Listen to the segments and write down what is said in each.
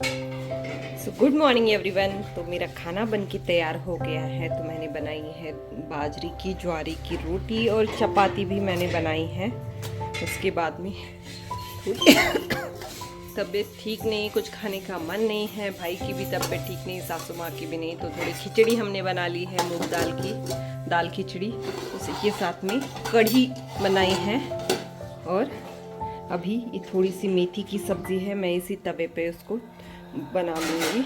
So good morning everyone. तो मेरा खाना बन के तैयार हो गया है। तो मैंने बनाई है बाजरे की ज्वारी की रोटी और चपाती भी मैंने बनाई है। उसके बाद में थोड़ी तबीयत ठीक नहीं, कुछ खाने का मन नहीं है, भाई की भी तबीयत ठीक नहीं, सासू माँ की भी नहीं, तो थोड़ी खिचड़ी हमने बना ली है, मूंग दाल की दाल खिचड़ी। उसी के साथ में कढ़ी बनाई है और अभी ये थोड़ी सी मेथी की सब्ज़ी है, मैं इसी तवे पे उसको बना लूँगी।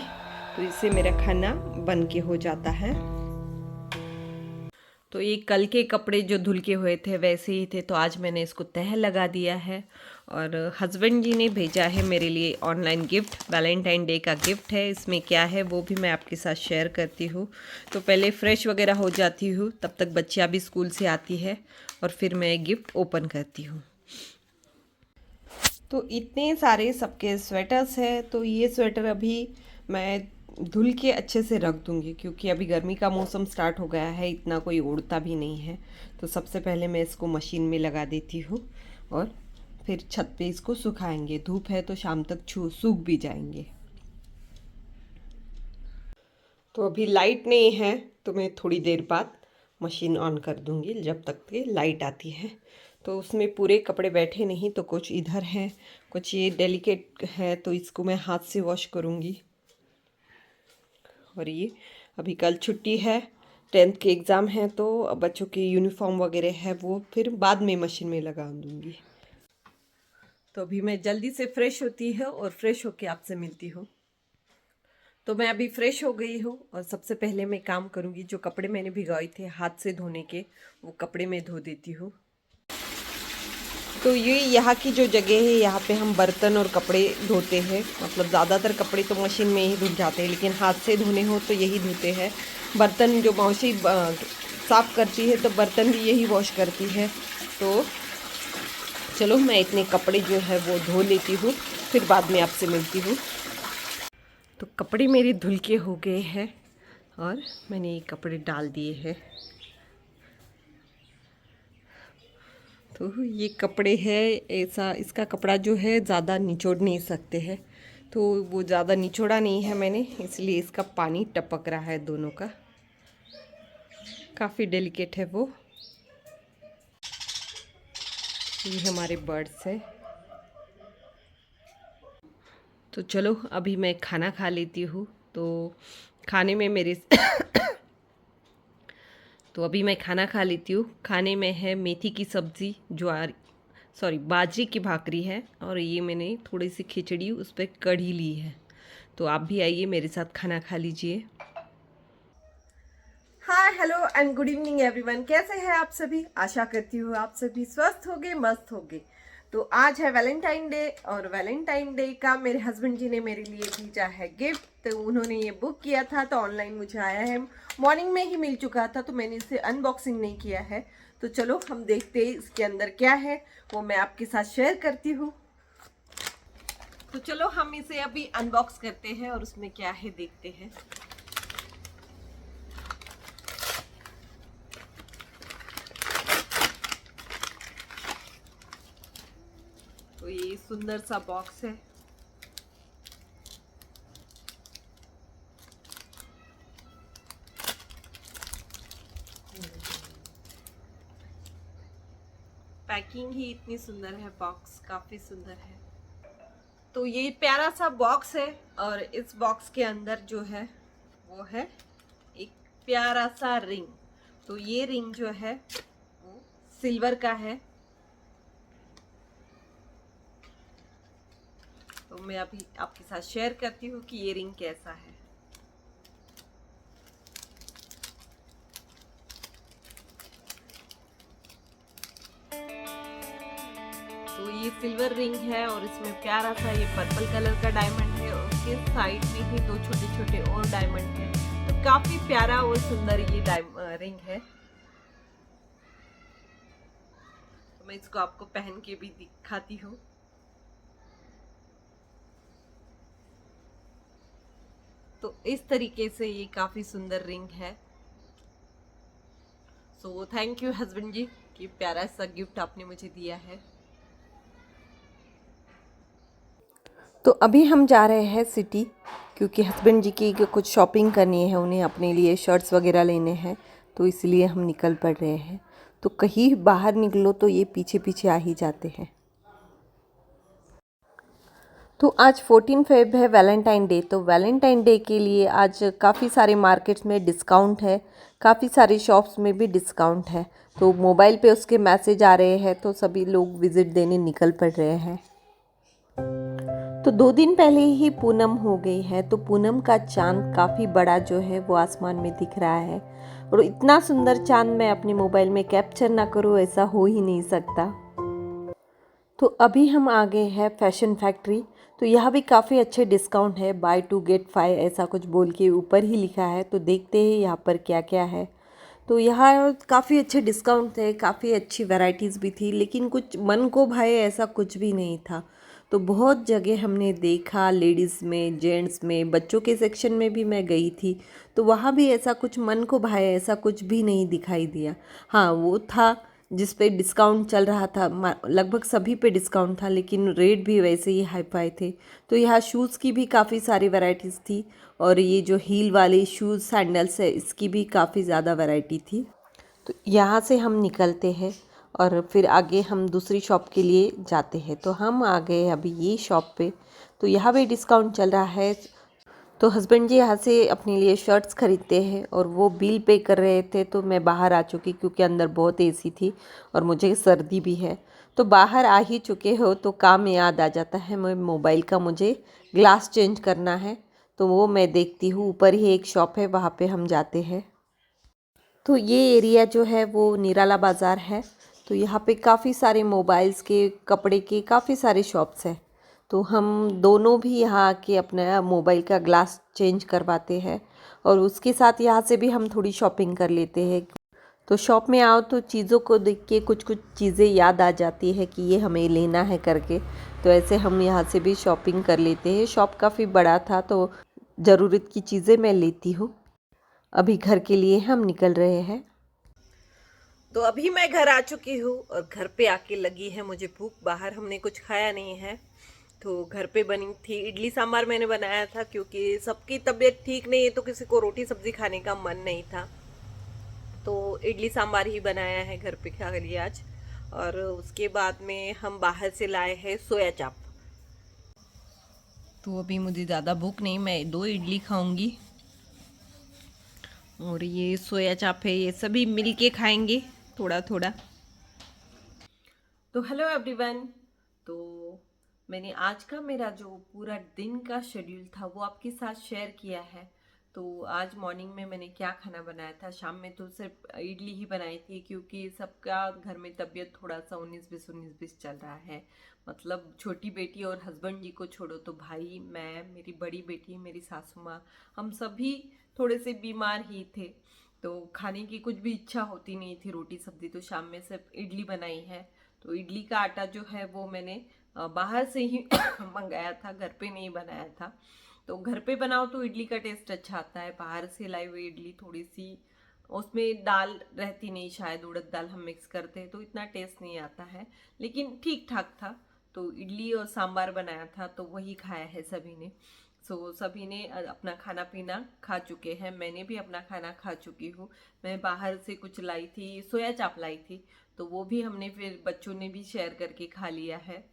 तो इससे मेरा खाना बन के हो जाता है। तो ये कल के कपड़े जो धुल के हुए थे वैसे ही थे, तो आज मैंने इसको तह लगा दिया है। और हस्बैंड जी ने भेजा है मेरे लिए ऑनलाइन गिफ्ट, वैलेंटाइन डे का गिफ्ट है। इसमें क्या है वो भी मैं आपके साथ शेयर करती हूँ। तो पहले फ्रेश वगैरह हो जाती हूँ, तब तक बच्चियाँ भी स्कूल से आती है और फिर मैं गिफ्ट ओपन करती हूँ। तो इतने सारे सबके स्वेटर्स है, तो ये स्वेटर अभी मैं धुल के अच्छे से रख दूंगी, क्योंकि अभी गर्मी का मौसम स्टार्ट हो गया है, इतना कोई ओढ़ता भी नहीं है। तो सबसे पहले मैं इसको मशीन में लगा देती हूँ और फिर छत पे इसको सुखाएंगे। धूप है तो शाम तक सूख भी जाएंगे। तो अभी लाइट नहीं है, तो मैं थोड़ी देर बाद मशीन ऑन कर दूंगी जब तक कि लाइट आती है। तो उसमें पूरे कपड़े बैठे नहीं, तो कुछ इधर हैं, कुछ ये डेलिकेट है, तो इसको मैं हाथ से वॉश करूंगी। और ये अभी कल छुट्टी है, 10th के एग्ज़ाम हैं, तो बच्चों की यूनिफॉर्म वगैरह है वो फिर बाद में मशीन में लगा दूंगी। तो अभी मैं जल्दी से फ्रेश होती हूँ और फ्रेश होके आपसे मिलती हूँ। तो मैं अभी फ्रेश हो गई हूँ और सबसे पहले मैं काम करूँगी, जो कपड़े मैंने भिगोए थे हाथ से धोने के, वो कपड़े मैं धो देती हूँ। तो ये यहाँ की जो जगह है, यहाँ पे हम बर्तन और कपड़े धोते हैं। मतलब ज़्यादातर कपड़े तो मशीन में ही धुल जाते हैं, लेकिन हाथ से धोने हो तो यही धोते हैं। बर्तन जो मौसी साफ़ करती है, तो बर्तन भी यही वॉश करती है। तो चलो मैं इतने कपड़े जो है वो धो लेती हूँ, फिर बाद में आपसे मिलती हूँ। तो कपड़े मेरे धुल के हो गए हैं और मैंने ये कपड़े डाल दिए हैं। तो ये कपड़े है ऐसा, इसका कपड़ा जो है ज़्यादा निचोड़ नहीं सकते हैं, तो वो ज़्यादा निचोड़ा नहीं है मैंने, इसलिए इसका पानी टपक रहा है दोनों का। काफ़ी डेलिकेट है वो। ये हमारे बर्ड्स है। तो चलो अभी मैं खाना खा लेती हूँ। तो खाने में मेरे तो अभी मैं खाना खा लेती हूँ। खाने में है मेथी की सब्ज़ी, बाजरे की भाकरी है, और ये मैंने थोड़ी सी खिचड़ी उस पर कढ़ी ली है। तो आप भी आइए मेरे साथ खाना खा लीजिए। Hi hello and good evening everyone, कैसे हैं आप सभी? आशा करती हूँ आप सभी स्वस्थ होगे, मस्त होगे। तो आज है वैलेंटाइन डे, और वैलेंटाइन डे का मेरे हस्बैंड जी ने मेरे लिए भेजा है गिफ्ट। तो उन्होंने ये बुक किया था, तो ऑनलाइन मुझे आया है, मॉर्निंग में ही मिल चुका था, तो मैंने इसे अनबॉक्सिंग नहीं किया है। तो चलो हम देखते हैं इसके अंदर क्या है, वो मैं आपके साथ शेयर करती हूँ। तो चलो हम इसे अभी अनबॉक्स करते हैं और उसमें क्या है देखते हैं। तो ये सुंदर सा बॉक्स है। पैकिंग ही इतनी सुंदर है, बॉक्स काफी सुंदर है। तो ये प्यारा सा बॉक्स है, और इस बॉक्स के अंदर जो है वो है एक प्यारा सा रिंग। तो ये रिंग जो है वो सिल्वर का है। तो मैं अभी आपके साथ शेयर करती हूँ कि ये रिंग कैसा है। तो ये सिल्वर रिंग है, और इसमें प्यारा सा ये पर्पल कलर का डायमंड है, और उसके साइड में ही दो छोटे छोटे और डायमंड है। तो काफी प्यारा और सुंदर ये रिंग है। तो मैं इसको आपको पहन के भी दिखाती हूँ। तो इस तरीके से ये काफी सुंदर रिंग है। सो थैंक यू हस्बैंड जी, कि प्यारा सा गिफ्ट आपने मुझे दिया है। तो अभी हम जा रहे हैं सिटी, क्योंकि हस्बैंड जी की कुछ शॉपिंग करनी है, उन्हें अपने लिए शर्ट्स वगैरह लेने हैं, तो इसलिए हम निकल पड़ रहे हैं। तो कहीं बाहर निकलो तो ये पीछे पीछे आ ही जाते हैं। तो आज 14 फेब है, वैलेंटाइन डे। तो वैलेंटाइन डे के लिए आज काफ़ी सारे मार्केट्स में डिस्काउंट है, काफ़ी सारी शॉप्स में भी डिस्काउंट है। तो मोबाइल पे उसके मैसेज आ रहे हैं, तो सभी लोग विज़िट देने निकल पड़ रहे हैं। तो 2 दिन पहले ही पूनम हो गई है, तो पूनम का चांद काफ़ी बड़ा जो है वो आसमान में दिख रहा है, और इतना सुंदर चांद मैं अपने मोबाइल में कैप्चर ना करूँ ऐसा हो ही नहीं सकता। तो अभी हम आ गए हैं फैशन फैक्ट्री। तो यहाँ भी काफ़ी अच्छे डिस्काउंट है, बाय 2 गेट 5 ऐसा कुछ बोल के ऊपर ही लिखा है। तो देखते हैं यहाँ पर क्या क्या है। तो यहाँ काफ़ी अच्छे डिस्काउंट थे, काफ़ी अच्छी वैरायटीज़ भी थी, लेकिन कुछ मन को भाए ऐसा कुछ भी नहीं था। तो बहुत जगह हमने देखा, लेडीज़ में, जेंट्स में, बच्चों के सेक्शन में भी मैं गई थी, तो वहाँ भी ऐसा कुछ मन को भाए ऐसा कुछ भी नहीं दिखाई दिया। हाँ, वो था जिस पे डिस्काउंट चल रहा था, लगभग सभी पे डिस्काउंट था, लेकिन रेट भी वैसे ही हाई फाई थे। तो यहाँ शूज़ की भी काफ़ी सारी वैरायटीज़ थी, और ये जो हील वाले शूज़ सैंडल्स है इसकी भी काफ़ी ज़्यादा वैरायटी थी। तो यहाँ से हम निकलते हैं और फिर आगे हम दूसरी शॉप के लिए जाते हैं। तो हम आ गए अभी ये शॉप पे। तो यहाँ भी डिस्काउंट चल रहा है। तो हस्बैंड जी यहाँ से अपने लिए शर्ट्स खरीदते हैं, और वो बिल पे कर रहे थे, तो मैं बाहर आ चुकी क्योंकि अंदर बहुत एसी थी और मुझे सर्दी भी है। तो बाहर आ ही चुके हो तो काम याद आ जाता है, मैं मोबाइल का मुझे ग्लास चेंज करना है, तो वो मैं देखती हूँ। ऊपर ही एक शॉप है, वहाँ पे हम जाते हैं। तो ये एरिया जो है वो निराला बाज़ार है। तो यहाँ पे काफ़ी सारे मोबाइल्स के, कपड़े के काफ़ी सारे शॉप्स हैं। तो हम दोनों भी यहाँ आके अपना मोबाइल का ग्लास चेंज करवाते हैं, और उसके साथ यहाँ से भी हम थोड़ी शॉपिंग कर लेते हैं। तो शॉप में आओ तो चीज़ों को देख के कुछ कुछ चीज़ें याद आ जाती है कि ये हमें लेना है करके। तो ऐसे हम यहाँ से भी शॉपिंग कर लेते हैं। शॉप काफ़ी बड़ा था, तो ज़रूरत की चीज़ें मैं लेती हूँ। अभी घर के लिए हम निकल रहे हैं। तो अभी मैं घर आ चुकी हूँ, और घर पे आके लगी है मुझे भूख। बाहर हमने कुछ खाया नहीं है, तो घर पे बनी थी इडली सांभर मैंने बनाया था, क्योंकि सबकी तबीयत ठीक नहीं है तो किसी को रोटी सब्जी खाने का मन नहीं था, तो इडली सांभर ही बनाया है घर पे खा लिया आज। और उसके बाद में हम बाहर से लाए हैं सोया चाप। तो अभी मुझे ज़्यादा भूख नहीं, मैं 2 इडली खाऊंगी, और ये सोया चाप है, ये सभी मिल के खाएंगे थोड़ा थोड़ा। तो हेलो एवरीवन। तो मैंने आज का मेरा जो पूरा दिन का शेड्यूल था वो आपके साथ शेयर किया है। तो आज मॉर्निंग में मैंने क्या खाना बनाया था, शाम में तो सिर्फ इडली ही बनाई थी, क्योंकि सबका घर में तबीयत थोड़ा सा 19-20 चल रहा है। मतलब छोटी बेटी और हस्बैंड जी को छोड़ो तो भाई, मैं, मेरी बड़ी बेटी, मेरी सासू माँ, हम सभी थोड़े से बीमार ही थे। तो खाने की कुछ भी इच्छा होती नहीं थी रोटी सब्जी, तो शाम में सिर्फ इडली बनाई है। तो इडली का आटा जो है वो मैंने बाहर से ही मंगाया था, घर पे नहीं बनाया था। तो घर पे बनाओ तो इडली का टेस्ट अच्छा आता है, बाहर से लाई हुई इडली थोड़ी सी, उसमें दाल रहती नहीं, शायद उड़द दाल हम मिक्स करते हैं तो इतना टेस्ट नहीं आता है, लेकिन ठीक ठाक था। तो इडली और सांभर बनाया था, तो वही खाया है सभी ने। सभी ने अपना खाना पीना खा चुके हैं, मैंने भी अपना खाना खा चुकी हूँ। मैं बाहर से कुछ लाई थी, सोया चाप लाई थी, तो वो भी हमने, फिर बच्चों ने भी शेयर करके खा लिया है।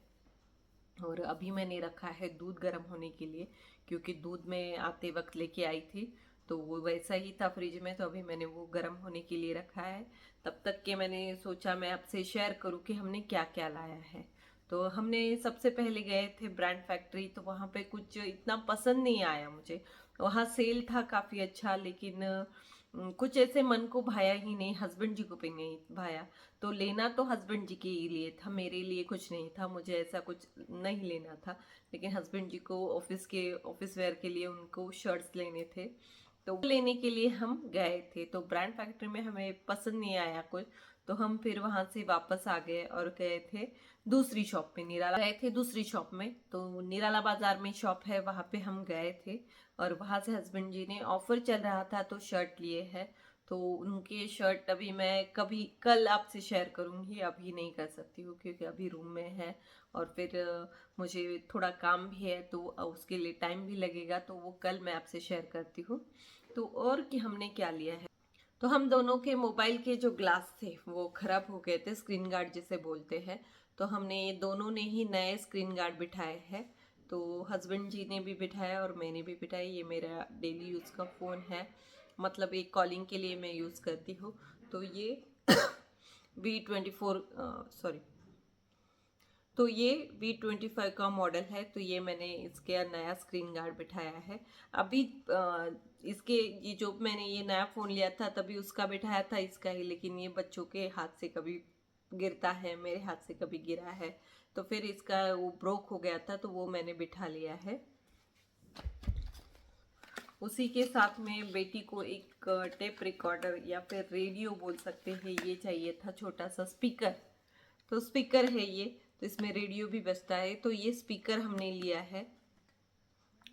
और अभी मैंने रखा है दूध गर्म होने के लिए, क्योंकि दूध में आते वक्त लेके आई थी, तो वो वैसा ही था फ्रिज में, तो अभी मैंने वो गर्म होने के लिए रखा है। तब तक के मैंने सोचा मैं आपसे शेयर करूं कि हमने क्या क्या लाया है। तो हमने सबसे पहले गए थे ब्रांड फैक्ट्री, तो वहाँ पे कुछ इतना पसंद नहीं आया मुझे। वहाँ सेल था काफ़ी अच्छा, लेकिन कुछ ऐसे मन को भाया ही नहीं, हस्बैंड जी को भी नहीं भाया। तो लेना तो हस्बैंड जी के लिए था, मेरे लिए कुछ नहीं था, मुझे ऐसा कुछ नहीं लेना था। लेकिन हस्बैंड जी को ऑफिस वेयर के लिए उनको शर्ट्स लेने थे, तो वो लेने के लिए हम गए थे। तो ब्रांड फैक्ट्री में हमें पसंद नहीं आया कुछ, तो हम फिर वहां से वापस आ गए और गए थे दूसरी शॉप में, निराला गए थे दूसरी शॉप में। तो निराला बाजार में शॉप है, वहां पे हम गए थे, और वहां से हस्बैंड जी ने ऑफर चल रहा था तो शर्ट लिए है। तो उनके शर्ट अभी मैं कभी कल आपसे शेयर करूँगी, अभी नहीं कर सकती हूँ क्योंकि अभी रूम में है और फिर मुझे थोड़ा काम भी है तो उसके लिए टाइम भी लगेगा, तो वो कल मैं आपसे शेयर करती हूँ। तो और कि हमने क्या लिया है, तो हम दोनों के मोबाइल के जो ग्लास थे वो खराब हो गए थे, स्क्रीन गार्ड जिसे बोलते हैं। तो हमने दोनों ने ही नए स्क्रीन गार्ड बिठाए हैं। तो हस्बैंड जी ने भी बिठाया और मैंने भी बिठाया। ये मेरा डेली यूज़ का फ़ोन है, मतलब एक कॉलिंग के लिए मैं यूज़ करती हूँ। तो ये V24 सॉरी, तो ये V25 का मॉडल है। तो ये मैंने इसके नया स्क्रीन गार्ड बिठाया है। अभी इसके ये जो मैंने ये नया फ़ोन लिया था तभी उसका बिठाया था, इसका ही, लेकिन ये बच्चों के हाथ से कभी गिरता है, मेरे हाथ से कभी गिरा है, तो फिर इसका वो ब्रोक हो गया था तो वो मैंने बिठा लिया है। उसी के साथ में बेटी को एक टेप रिकॉर्डर या फिर रेडियो बोल सकते हैं, ये चाहिए था, छोटा सा स्पीकर। तो स्पीकर है ये, तो इसमें रेडियो भी बजता है। तो ये स्पीकर हमने लिया है,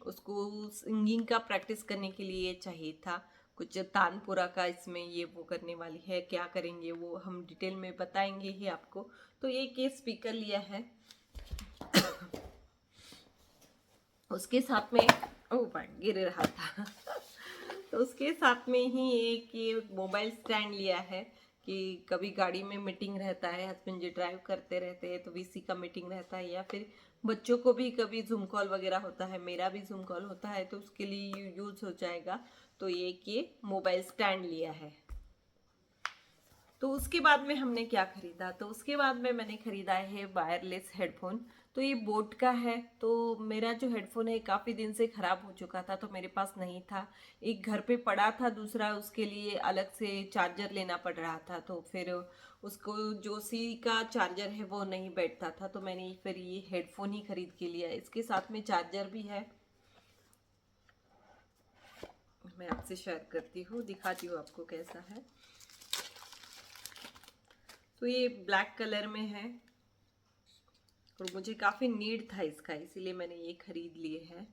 उसको सिंगिंग का प्रैक्टिस करने के लिए चाहिए था। कुछ तानपुरा का इसमें ये वो करने वाली है, क्या करेंगे वो हम डिटेल में बताएंगे ही आपको। तो एक ये स्पीकर लिया है। उसके साथ में गिर रहा था तो उसके साथ में ही एक ये मोबाइल स्टैंड लिया है कि कभी गाड़ी में मीटिंग रहता है, हस्बैंड जी ड्राइव करते रहते हैं तो वीसी का मीटिंग रहता है, या फिर बच्चों को भी कभी जूम कॉल वगैरह होता है, मेरा भी जूम कॉल होता है, तो उसके लिए यूज हो जाएगा। तो ये मोबाइल स्टैंड लिया है। तो उसके बाद में हमने क्या खरीदा, तो उसके बाद में मैंने खरीदा है वायरलेस हेडफोन। तो ये बोट का है। तो मेरा जो हेडफोन है काफ़ी दिन से ख़राब हो चुका था, तो मेरे पास नहीं था। एक घर पे पड़ा था, दूसरा उसके लिए अलग से चार्जर लेना पड़ रहा था। तो फिर उसको जो सी का चार्जर है वो नहीं बैठता था, तो मैंने फिर ये हेडफोन ही खरीद के लिया। इसके साथ में चार्जर भी है, मैं आपसे शेयर करती हूँ, दिखाती हूँ आपको कैसा है। तो ये ब्लैक कलर में है और मुझे काफ़ी नीड था इसका, इसीलिए मैंने ये खरीद लिए हैं।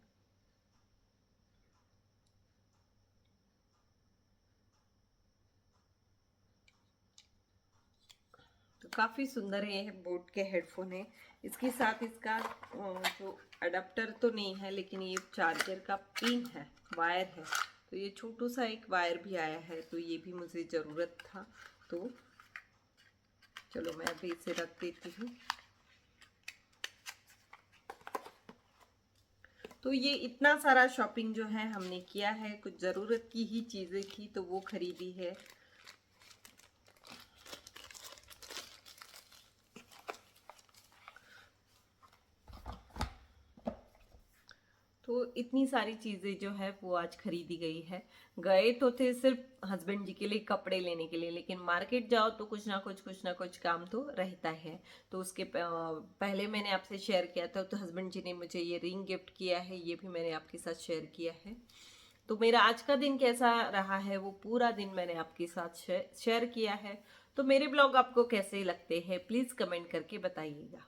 तो काफ़ी सुंदर है, ये बोट के हेडफोन है। इसके साथ इसका जो अडाप्टर तो नहीं है, लेकिन ये चार्जर का पिन है, वायर है। तो ये छोटू सा एक वायर भी आया है, तो ये भी मुझे ज़रूरत था। तो चलो मैं अभी इसे रख देती हूँ। तो ये इतना सारा शॉपिंग जो है हमने किया है, कुछ ज़रूरत की ही चीज़ें थी तो वो खरीदी है। तो इतनी सारी चीज़ें जो है वो आज खरीदी गई है। गए तो थे सिर्फ हस्बैंड जी के लिए कपड़े लेने के लिए, लेकिन मार्केट जाओ तो कुछ ना कुछ काम तो रहता है। तो उसके पहले मैंने आपसे शेयर किया था, तो हस्बैंड जी ने मुझे ये रिंग गिफ्ट किया है, ये भी मैंने आपके साथ शेयर किया है। तो मेरा आज का दिन कैसा रहा है वो पूरा दिन मैंने आपके साथ शेयर किया है। तो मेरे ब्लॉग आपको कैसे लगते हैं प्लीज़ कमेंट करके बताइएगा।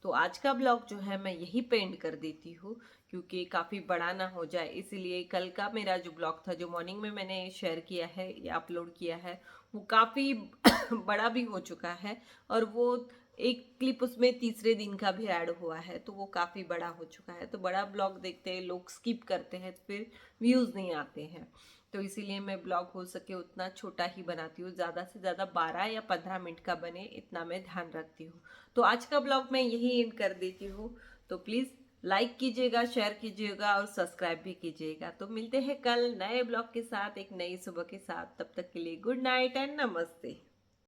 तो आज का ब्लॉग जो है मैं यही पे एंड कर देती हूँ, क्योंकि काफ़ी बड़ा ना हो जाए, इसीलिए कल का मेरा जो ब्लॉग था, जो मॉर्निंग में मैंने शेयर किया है या अपलोड किया है, वो काफ़ी बड़ा भी हो चुका है। और वो एक क्लिप उसमें तीसरे दिन का भी ऐड हुआ है, तो वो काफ़ी बड़ा हो चुका है। तो बड़ा ब्लॉग देखते हैं लोग, स्किप करते हैं, फिर व्यूज़ नहीं आते हैं। तो इसीलिए मैं ब्लॉग हो सके उतना छोटा ही बनाती हूँ, ज़्यादा से ज़्यादा 12 या 15 मिनट का बने, इतना मैं ध्यान रखती हूँ। तो आज का ब्लॉग मैं यही एंड कर देती हूँ। तो प्लीज़ लाइक कीजिएगा, शेयर कीजिएगा और सब्सक्राइब भी कीजिएगा। तो मिलते हैं कल नए ब्लॉग के साथ, एक नई सुबह के साथ। तब तक के लिए गुड नाइट एंड नमस्ते।